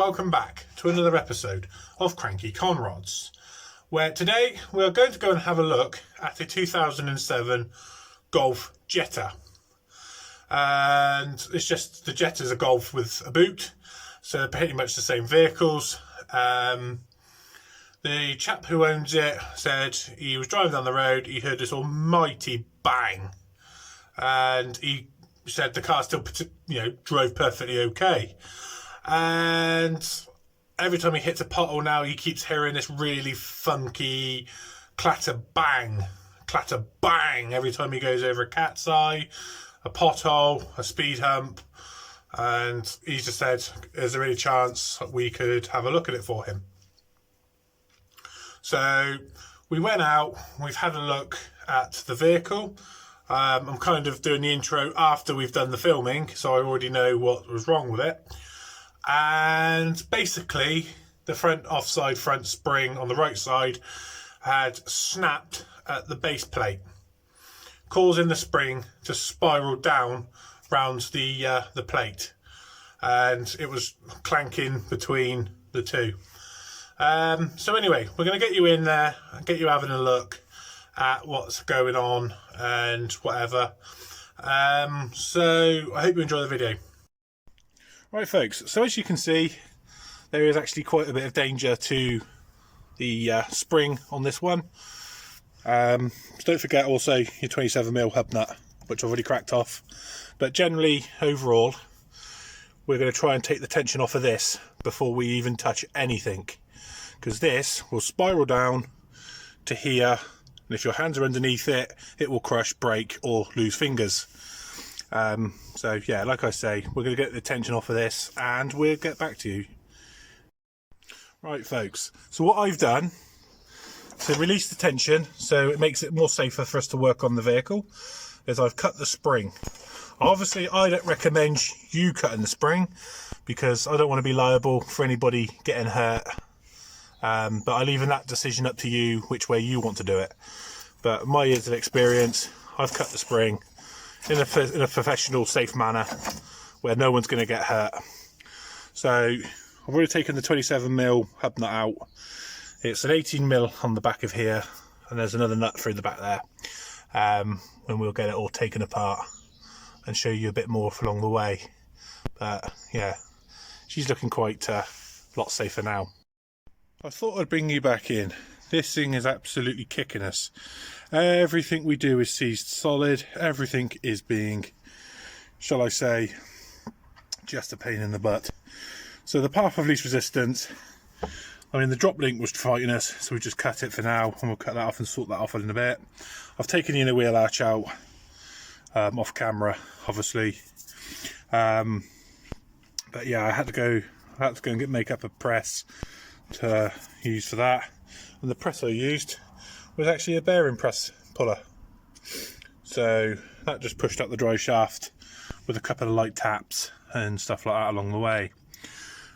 welcome back to another episode of Cranky Conrods, where today we are going to go and have a look at the 2007 Golf Jetta. And it's just, the Jetta is a Golf with a boot, so they're pretty much the same vehicles. The chap who owns it said he was driving down the road, he heard this almighty bang, and he said the car still, drove perfectly okay. And every time he hits a pothole now, he keeps hearing this really funky clatter bang every time he goes over a cat's eye, a pothole, a speed hump. And he just said, is there any chance we could have a look at it for him? So we went out, we've had a look at the vehicle. I'm kind of doing the intro after we've done the filming, so I already know what was wrong with it. And basically, the front offside front spring on the right side had snapped at the base plate, causing the spring to spiral down round the plate, and it was clanking between the two. So anyway, we're going to get you in there and get you having a look at what's going on and whatever. So I hope you enjoy the video. Right folks, so as you can see, there is actually quite a bit of danger to the spring on this one. So don't forget also your 27mm hub nut, which I've already cracked off. But generally, overall, we're going to try and take the tension off of this before we even touch anything, because this will spiral down to here, and if your hands are underneath it, it will crush, break, or lose fingers. So yeah, like I say, we're going to get the tension off of this and we'll get back to you. Right folks, so what I've done to release the tension so it makes it more safer for us to work on the vehicle is I've cut the spring. Obviously I don't recommend you cutting the spring because I don't want to be liable for anybody getting hurt, but I leave that decision up to you which way you want to do it. But my years of experience, I've cut the spring in a professional, safe manner where no one's going to get hurt. So I've already taken the 27mm hub nut out. It's an 18mm on the back of here, and there's another nut through the back there. And we'll get it all taken apart and show you a bit more along the way. But yeah, she's looking quite a lot safer now. I thought I'd bring you back in. This thing is absolutely kicking us. Everything we do is seized solid. Everything is being, shall I say, just a pain in the butt. So the path of least resistance, I mean the drop link was fighting us, so we just cut it for now, and we'll cut that off and sort that off in a bit. I've taken the inner wheel arch out, off camera, obviously. But yeah, I had to go and make up a press to use for that. And the press I used was actually a bearing press puller, so that just pushed up the drive shaft with a couple of light taps and stuff like that along the way.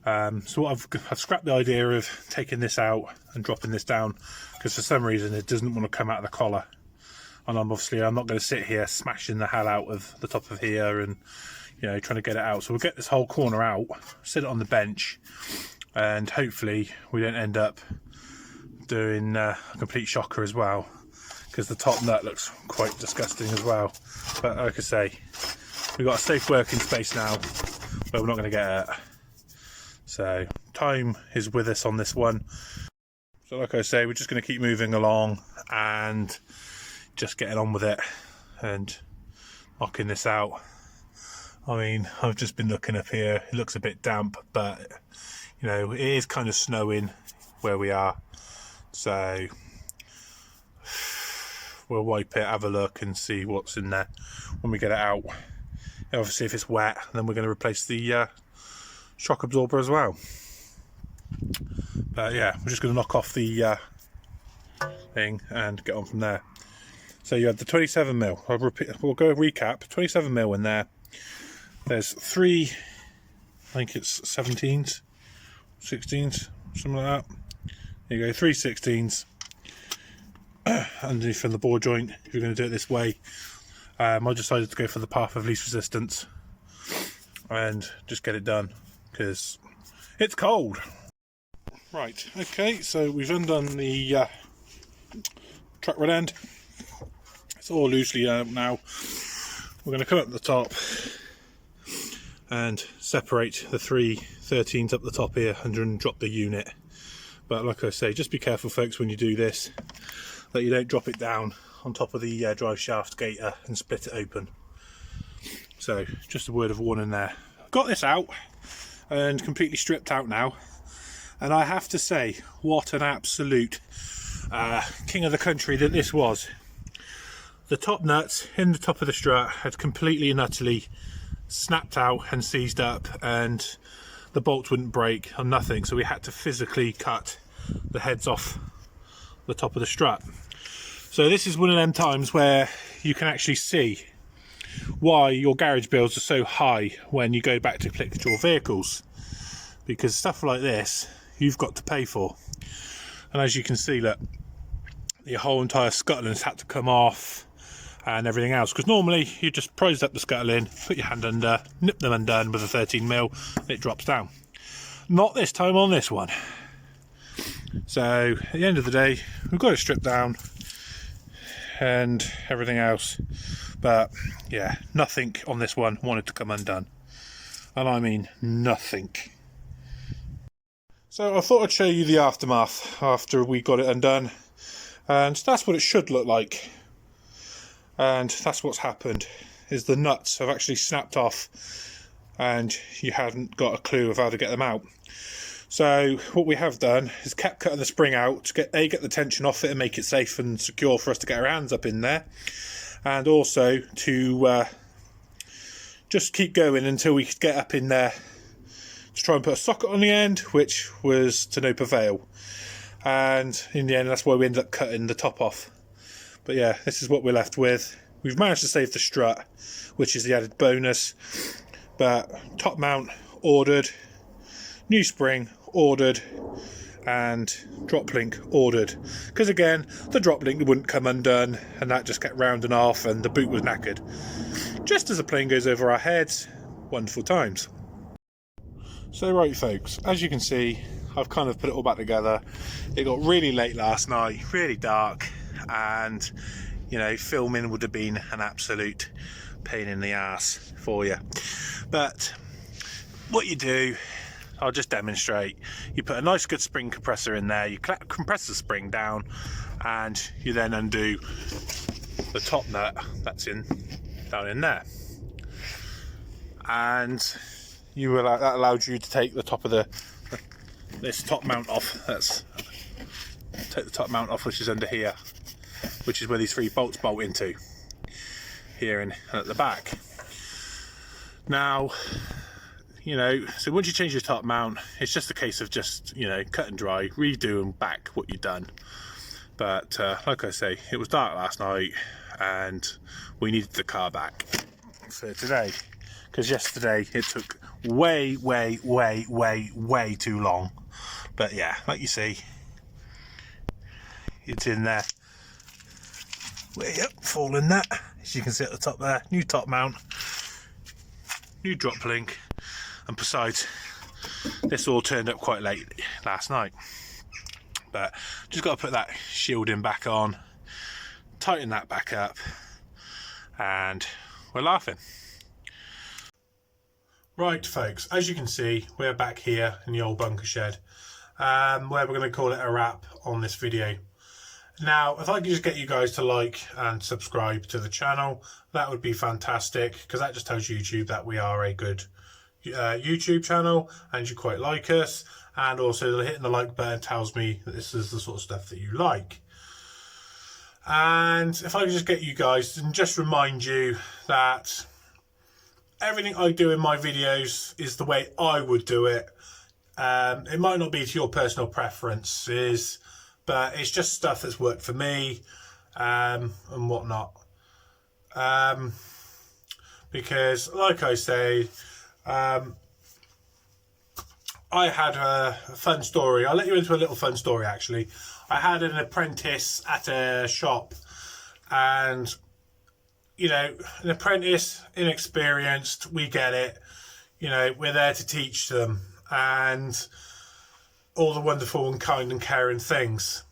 So what I've scrapped the idea of taking this out and dropping this down, because for some reason it doesn't want to come out of the collar, and I'm not going to sit here smashing the hell out of the top of here and trying to get it out. So we'll get this whole corner out, sit it on the bench, and hopefully we don't end up doing a complete shocker as well, because the top nut looks quite disgusting as well. But like I say, we've got a safe working space now where we're not going to get hurt. So time is with us on this one. So like I say, we're just going to keep moving along and just getting on with it and knocking this out. I mean, I've just been looking up here, it looks a bit damp, but it is kind of snowing where we are. So we'll wipe it, have a look and see what's in there when we get it out. Obviously if it's wet, then we're going to replace the shock absorber as well. But yeah, we're just going to knock off the thing and get on from there. So you had the 27mm, we'll go recap, 27mm in there. There's three, I think it's 17s, 16s, something like that. There you go, 3 16s underneath from the bore joint if you're going to do it this way. I decided to go for the path of least resistance and just get it done, because It's cold. Right, okay, so we've undone the track rod end. It's all loosely out now. We're going to come up the top and separate the 3/13 up the top here and then drop the unit. But like I say, just be careful folks when you do this, that you don't drop it down on top of the drive shaft gaiter and split it open. So just a word of warning there. I've got this out and completely stripped out now, and I have to say, what an absolute king of the country that this was. The top nuts in the top of the strut had completely and utterly snapped out and seized up, and the bolts wouldn't break or nothing, so we had to physically cut the heads off the top of the strut. So this is one of them times where you can actually see why your garage bills are so high when you go back to collect your vehicles, because stuff like this you've got to pay for. And as you can see, look, the whole entire scuttling's had to come off and everything else, because normally you just prise up the scuttle in, put your hand under, nip them undone with a 13mm, and it drops down. Not this time on this one. So at the end of the day, we've got it stripped down and everything else, but yeah, nothing on this one wanted to come undone, and I mean nothing. So I thought I'd show you the aftermath after we got it undone, and that's what it should look like. And that's what's happened, is the nuts have actually snapped off and you hadn't got a clue of how to get them out. So what we have done is kept cutting the spring out to get the tension off it and make it safe and secure for us to get our hands up in there, and also to just keep going until we could get up in there to try and put a socket on the end, which was to no avail. And in the end, that's why we ended up cutting the top off. But yeah, this is what we're left with. We've managed to save the strut, which is the added bonus. But top mount ordered, new spring ordered, and drop link ordered. Because again, the drop link wouldn't come undone, and that just kept rounding off, and the boot was knackered. Just as the plane goes over our heads, wonderful times. So right folks, as you can see, I've kind of put it all back together. It got really late last night, really dark, and you know, filming would have been an absolute pain in the ass for you. But what you do, I'll just demonstrate. You put a nice good spring compressor in there, you compress the spring down, and you then undo the top nut that's down in there, and that allowed you to take the top of this top mount off. Take the top mount off, which is under here, which is where these 3 bolts bolt into, here and at the back. Now, you know, so once you change your top mount, it's just a case of just, you know, cut and dry, redoing back what you've done. But like I say, it was dark last night and we needed the car back for today, because yesterday it took way too long. But yeah, like you see, it's in there. Way up, fall in that, as you can see at the top there. New top mount, new drop link, and besides, this all turned up quite late last night. But just got to put that shielding back on, tighten that back up, and we're laughing. Right folks, as you can see, we're back here in the old bunker shed, where we're going to call it a wrap on this video. Now, if I could just get you guys to like and subscribe to the channel, that would be fantastic, because that just tells YouTube that we are a good YouTube channel and you quite like us, and also hitting the like button tells me that this is the sort of stuff that you like. And if I could just get you guys and just remind you that everything I do in my videos is the way I would do it. It might not be to your personal preferences, but it's just stuff that's worked for me and whatnot. Because, like I say, I had a fun story. I'll let you into a little fun story, actually. I had an apprentice at a shop, and, you know, an apprentice, inexperienced, we get it. You know, we're there to teach them. and all the wonderful and kind and caring things,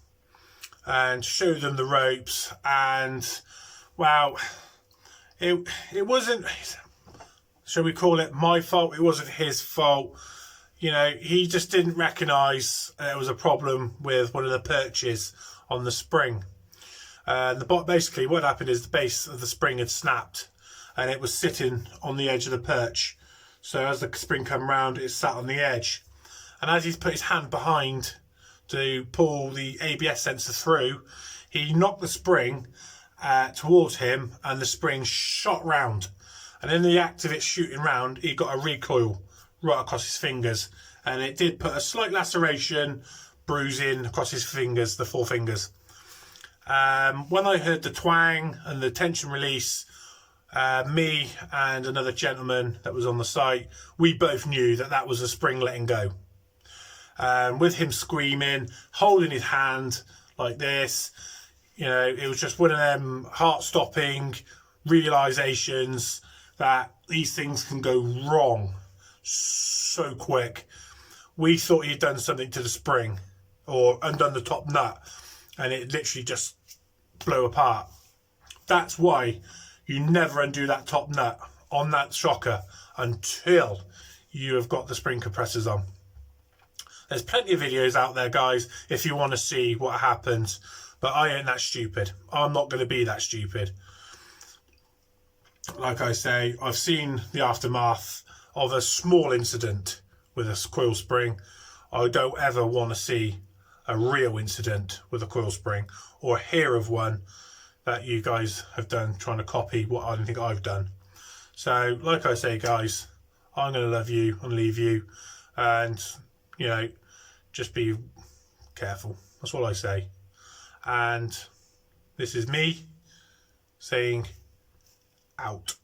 and show them the ropes. And wow, it wasn't, shall we call it, my fault. It wasn't his fault. You know, he just didn't recognise there was a problem with one of the perches on the spring. Basically what happened is the base of the spring had snapped, and it was sitting on the edge of the perch. So as the spring come round, it sat on the edge. And as he's put his hand behind to pull the ABS sensor through, he knocked the spring towards him, and the spring shot round. And in the act of it shooting round, he got a recoil right across his fingers, and it did put a slight laceration, bruising across his fingers, the 4 fingers. When I heard the twang and the tension release, me and another gentleman that was on the site, we both knew that that was a spring letting go. With him screaming, holding his hand like this, you know, it was just one of them heart-stopping realizations that these things can go wrong so quick. We thought he'd done something to the spring or undone the top nut, and it literally just blew apart. That's why you never undo that top nut on that shocker until you have got the spring compressors on. There's plenty of videos out there, guys, if you want to see what happens, but I ain't that stupid. I'm not going to be that stupid. Like I say, I've seen the aftermath of a small incident with a coil spring. I don't ever want to see a real incident with a coil spring, or hear of one that you guys have done trying to copy what I don't think I've done. So like I say, guys, I'm going to love you and leave you, and you know, just be careful. That's all I say. And this is me saying out.